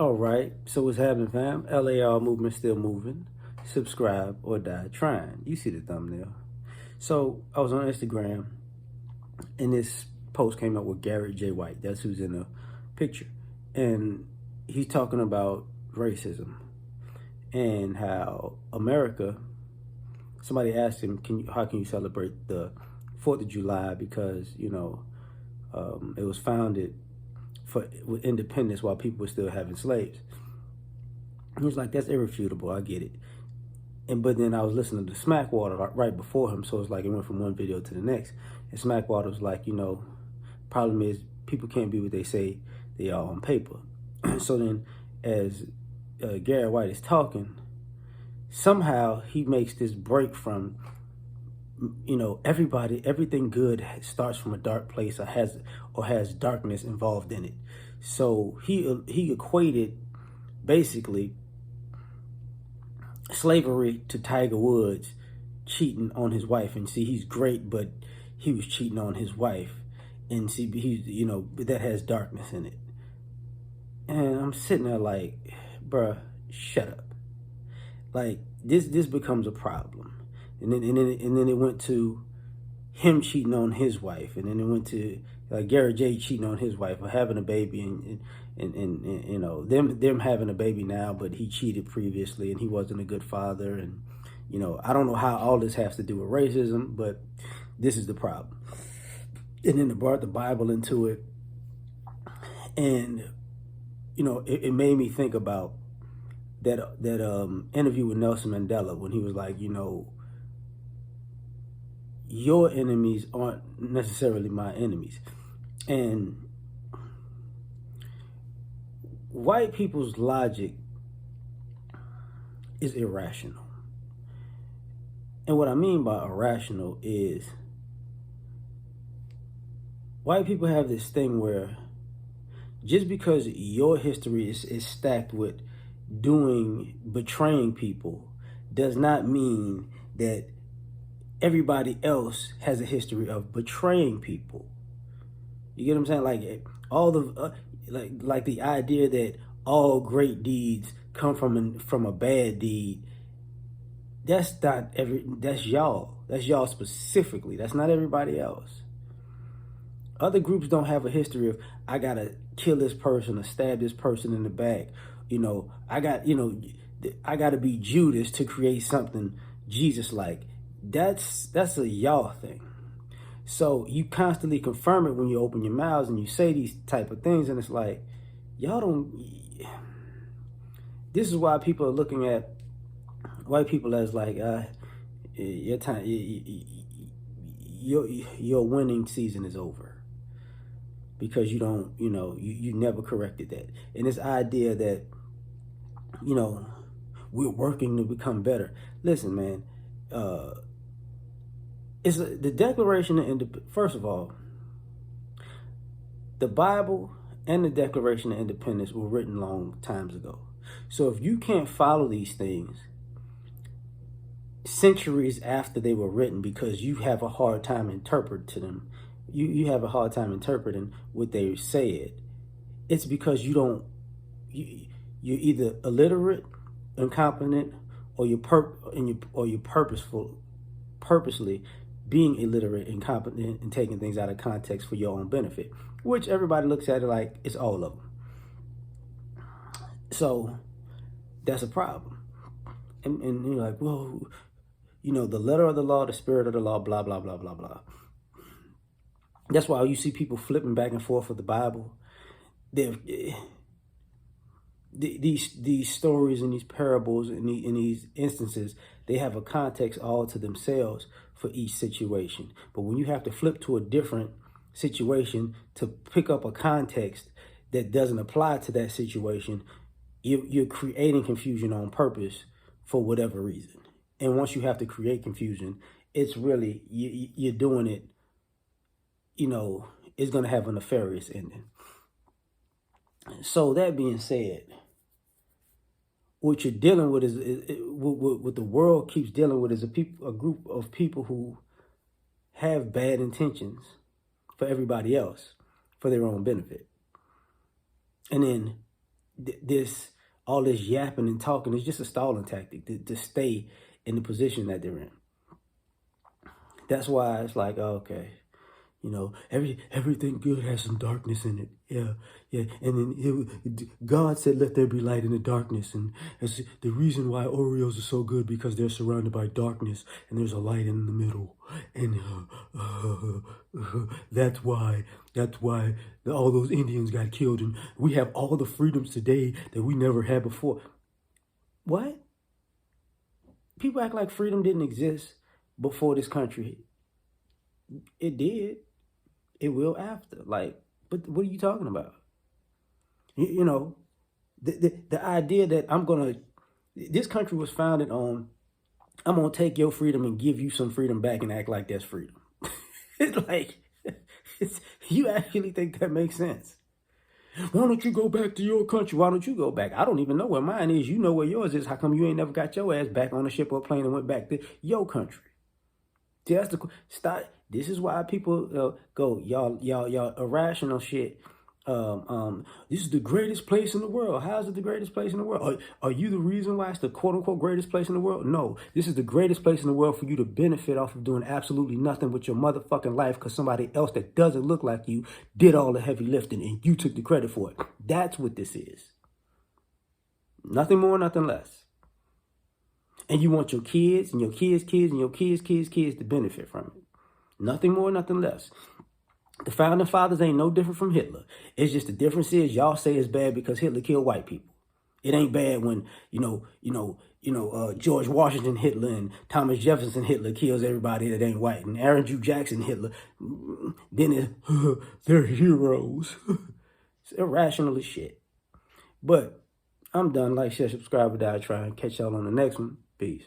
All right, so what's happening, fam? L.A.R. movement still moving. Subscribe or die trying. You see the thumbnail. So I was on Instagram, and this post came up with Garrett J. White. That's who's in the picture, and he's talking about racism and how America. Somebody asked him, how can you celebrate the 4th of July because it was founded with independence while people were still having slaves. He was like, that's irrefutable. I get it. But then I was listening to Smackwater right before him, so it's like it went from one video to the next. And Smackwater was like, problem is people can't be what they say they are on paper. So then, as Garrett White is talking, somehow he makes this break from, everything good starts from a dark place or has darkness involved in it. So he equated basically slavery to Tiger Woods cheating on his wife. And see, he's great, but he was cheating on his wife. And see, that has darkness in it. And I'm sitting there like, bruh, shut up. Like, this becomes a problem. And then it went to him cheating on his wife, and then it went to Garrett J cheating on his wife or having a baby, and them having a baby now, but he cheated previously and he wasn't a good father, and I don't know how all this has to do with racism, but this is the problem. And then they brought the Bible into it, and it made me think about that interview with Nelson Mandela when he was like, your enemies aren't necessarily my enemies. And white people's logic is irrational. And what I mean by irrational is white people have this thing where just because your history is stacked with betraying people does not mean that everybody else has a history of betraying people. You get what I'm saying? Like all the like the idea that all great deeds come from a bad deed. That's y'all. That's y'all specifically. That's not everybody else. Other groups don't have a history of I gotta kill this person or stab this person in the back. I gotta be Judas to create something Jesus-like. That's a y'all thing. So you constantly confirm it when you open your mouths and you say these type of things, and it's like, y'all don't. This is why people are looking at white people as like, your time, your winning season is over because you don't, you never corrected that. And this idea that, we're working to become better. Listen, man. It's the Declaration of Independence. First of all, the Bible and the Declaration of Independence were written long times ago. So if you can't follow these things centuries after they were written because you have a hard time interpreting them, you have a hard time interpreting what they said, it's because you're either illiterate, incompetent, or you're purposely being illiterate, incompetent, and taking things out of context for your own benefit, which everybody looks at it like it's all of them. So that's a problem. And you're like, well, the letter of the law, the spirit of the law, blah, blah, blah, blah, blah. That's why you see people flipping back and forth with the Bible. These stories and these parables and these instances, they have a context all to themselves for each situation. But when you have to flip to a different situation to pick up a context that doesn't apply to that situation, you're creating confusion on purpose for whatever reason. And once you have to create confusion, it's really, you're doing it, it's going to have a nefarious ending. So that being said, what you're dealing with is what the world keeps dealing with is a group of people who have bad intentions for everybody else, for their own benefit. And then all this yapping and talking is just a stalling tactic to stay in the position that they're in. That's why it's like, okay, everything good has some darkness in it. Yeah, yeah. And then God said, "Let there be light in the darkness." And it's the reason why Oreos are so good, because they're surrounded by darkness and there's a light in the middle. And that's why all those Indians got killed, and we have all the freedoms today that we never had before. What? People act like freedom didn't exist before this country. It did. It will after. Like, but what are you talking about? The idea that this country was founded on, I'm going to take your freedom and give you some freedom back and act like that's freedom. It's like, you actually think that makes sense? Why don't you go back to your country? Why don't you go back? I don't even know where mine is. You know where yours is. How come you ain't never got your ass back on a ship or a plane and went back to your country? See, that's this is why people go, y'all irrational shit. This is the greatest place in the world. How is it the greatest place in the world? Are you the reason why it's the quote unquote greatest place in the world? No, this is the greatest place in the world for you to benefit off of doing absolutely nothing with your motherfucking life, because somebody else that doesn't look like you did all the heavy lifting and you took the credit for it. That's what this is. Nothing more, nothing less. And you want your kids and your kids' kids and your kids' kids' kids to benefit from it. Nothing more, nothing less. The founding fathers ain't no different from Hitler. It's just the difference is y'all say it's bad because Hitler killed white people. It ain't bad when, George Washington Hitler and Thomas Jefferson Hitler kills everybody that ain't white. And Aaron Jew Jackson Hitler, then they're heroes. It's irrational as shit. But I'm done. Like, share, subscribe, or die trying. Catch y'all on the next one. Peace.